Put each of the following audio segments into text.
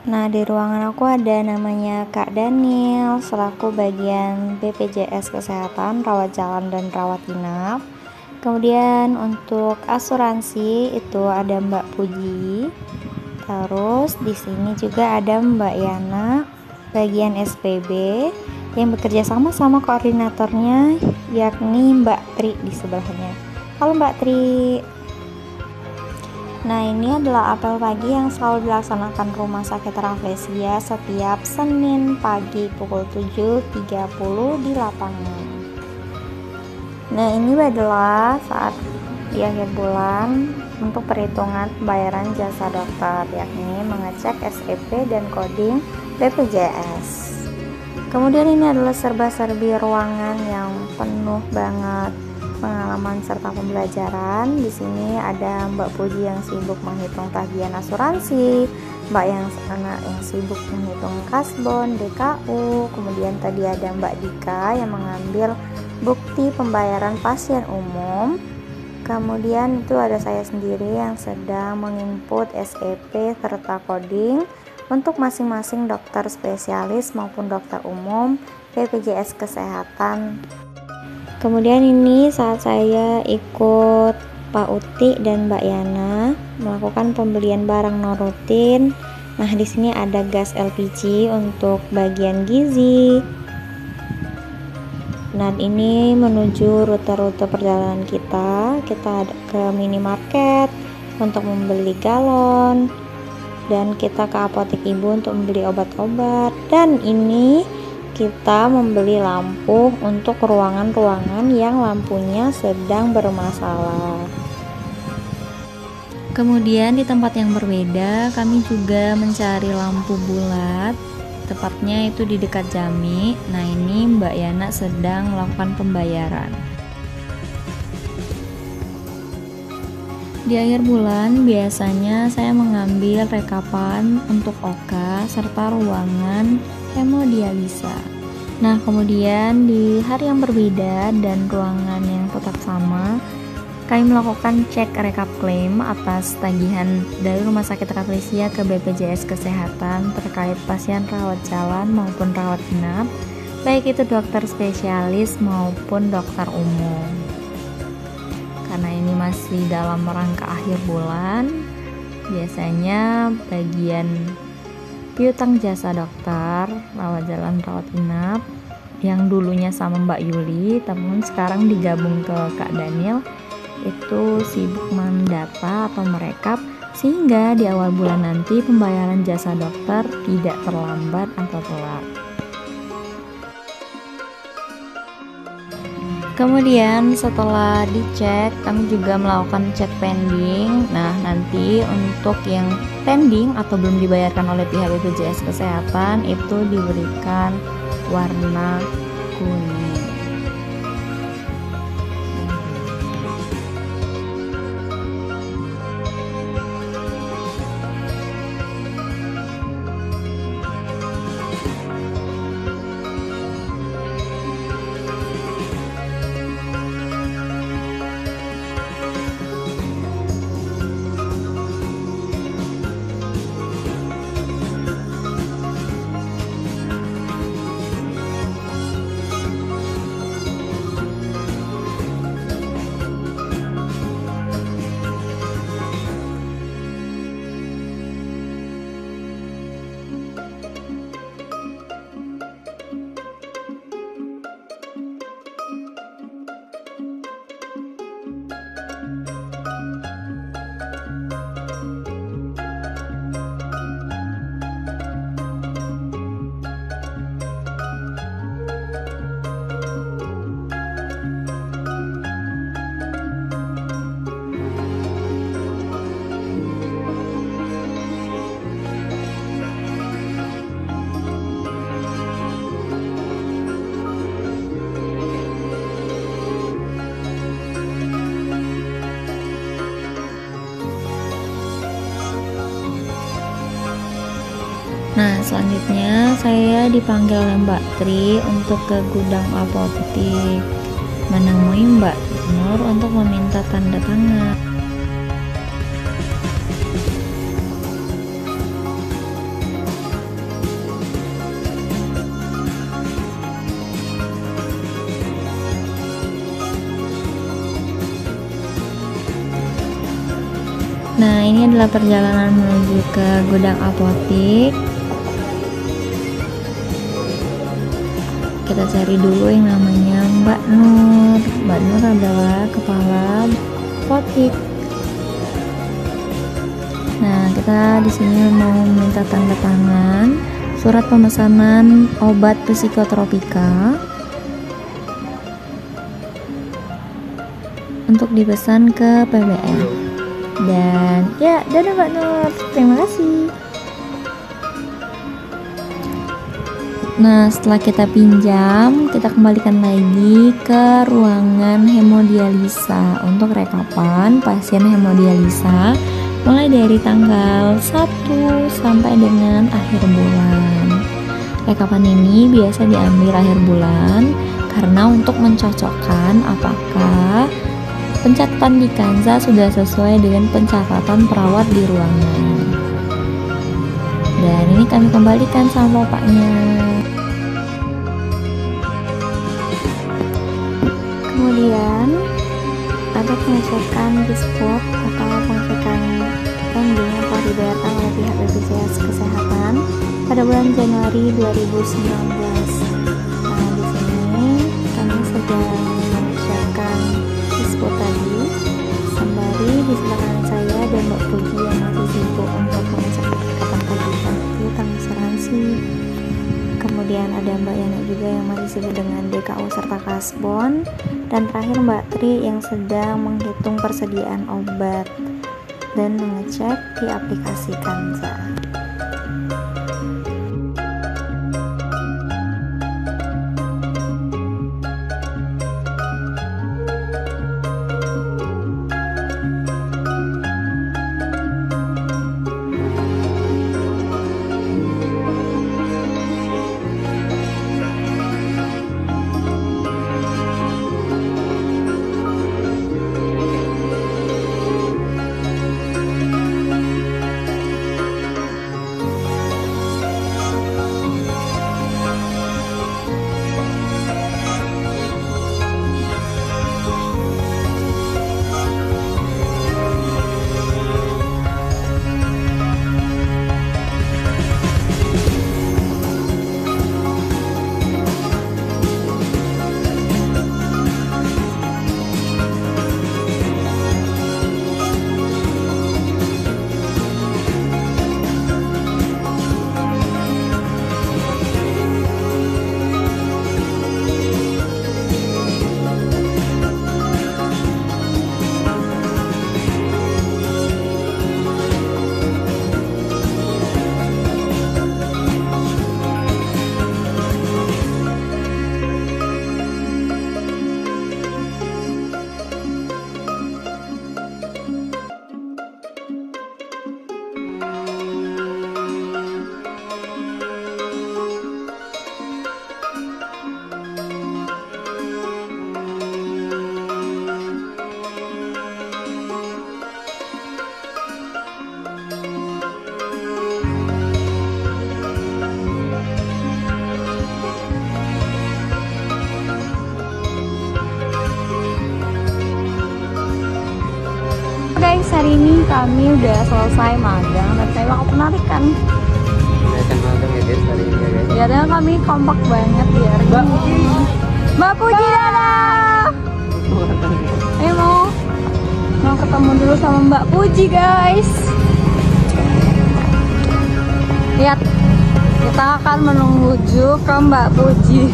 Nah, di ruangan aku ada namanya Kak Daniel selaku bagian BPJS Kesehatan, rawat jalan dan rawat inap. Kemudian untuk asuransi itu ada Mbak Puji. Terus di sini juga ada Mbak Yana bagian SPB yang bekerja sama sama koordinatornya yakni Mbak Tri di sebelahnya. Halo Mbak Tri. Nah, ini adalah apel pagi yang selalu dilaksanakan Rumah Sakit Rafflesia setiap Senin pagi pukul 7.30 di lapangan. Nah, ini adalah saat di akhir bulan untuk perhitungan pembayaran jasa dokter, yakni mengecek SEP dan coding BPJS. Kemudian ini adalah serba-serbi ruangan yang penuh banget pengalaman serta pembelajaran. Di sini ada Mbak Puji yang sibuk menghitung tagihan asuransi, Mbak yang sibuk menghitung kasbon, DKU. Kemudian tadi ada Mbak Dika yang mengambil bukti pembayaran pasien umum. Kemudian itu ada saya sendiri yang sedang menginput SEP serta coding untuk masing-masing dokter spesialis maupun dokter umum BPJS Kesehatan. Kemudian ini saat saya ikut Pak Uti dan Mbak Yana melakukan pembelian barang non rutin. Nah, di sini ada gas LPG untuk bagian gizi. Nah, ini menuju rute-rute perjalanan kita ke minimarket untuk membeli galon, dan kita ke apotek ibu untuk membeli obat-obat, dan ini kita membeli lampu untuk ruangan-ruangan yang lampunya sedang bermasalah. Kemudian di tempat yang berbeda kami juga mencari lampu bulat, tepatnya itu di dekat Jami. Nah, ini Mbak Yana sedang melakukan pembayaran. Di akhir bulan biasanya saya mengambil rekapan untuk OKA serta ruangan hemodialisa. Nah, kemudian di hari yang berbeda dan ruangan yang tetap sama, kami melakukan cek rekap klaim atas tagihan dari Rumah Sakit Rafflesia ke BPJS Kesehatan terkait pasien rawat jalan maupun rawat inap, baik itu dokter spesialis maupun dokter umum. Karena ini masih dalam rangka akhir bulan, biasanya bagian piutang jasa dokter, rawat jalan, rawat inap yang dulunya sama Mbak Yuli, namun sekarang digabung ke Kak Daniel, itu sibuk mendata atau merekap sehingga di awal bulan nanti pembayaran jasa dokter tidak terlambat atau telat. Kemudian setelah dicek, kami juga melakukan cek pending. Nah, nanti untuk yang pending atau belum dibayarkan oleh pihak BPJS Kesehatan itu diberikan warna kuning. Nah, selanjutnya saya dipanggil oleh Mbak Tri untuk ke gudang apotek menemui Mbak Nur untuk meminta tanda tangan. Nah, ini adalah perjalanan menuju ke gudang apotik. Kita cari dulu yang namanya Mbak Nur. Mbak Nur adalah kepala apotik. Nah, kita di sini mau minta tanda tangan surat pemesanan obat psikotropika untuk dipesan ke PBL. Dan ya, dadah Mbak Nur, terima kasih. Nah, setelah kita pinjam, kita kembalikan lagi ke ruangan hemodialisa untuk rekapan pasien hemodialisa mulai dari tanggal 1 sampai dengan akhir bulan. Rekapan ini biasa diambil akhir bulan karena untuk mencocokkan apakah pencatatan di Kanza sudah sesuai dengan pencatatan perawat di ruangan. Dan ini kami kembalikan sama bapaknya. Kemudian ada pengecekan disport atau pengecekan pending yang telah dibayarkan oleh pihak BPJS Kesehatan pada bulan Januari 2019. Nah, di sini kami sedang mengecekkan disport tadi, sembari di sebelah kanan saya dan Mbak Puji yang masih sibuk untuk mengecek kapan pagi tanggal asuransi. Kemudian ada Mbak Yana juga yang masih sibuk dengan DKU serta kasbon, dan terakhir Mbak Tri yang sedang menghitung persediaan obat dan mengecek di aplikasi Kanza. Guys, hari ini kami udah selesai magang dan saya bakal penarikan. Penarikan magang ya guys hari ini ya guys. Ya, dan kami kompak banget ya hari ini. Mbak Puji, dadah. Ayo mau ketemu dulu sama Mbak Puji guys. Lihat, kita akan menuju ke Mbak Puji.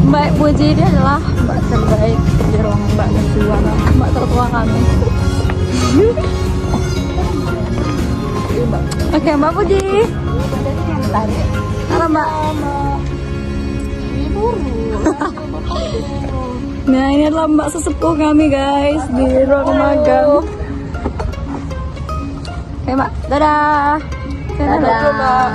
Mbak Puji ini adalah mbak terbaik di ruangan mbak tertua, mbak tertua kami. Oke, Mbak Puji. Halo Mbak. Nah, ini adalah mbak sesepuh kami guys di ruang magang. Oke Mbak, dadah. Dadah.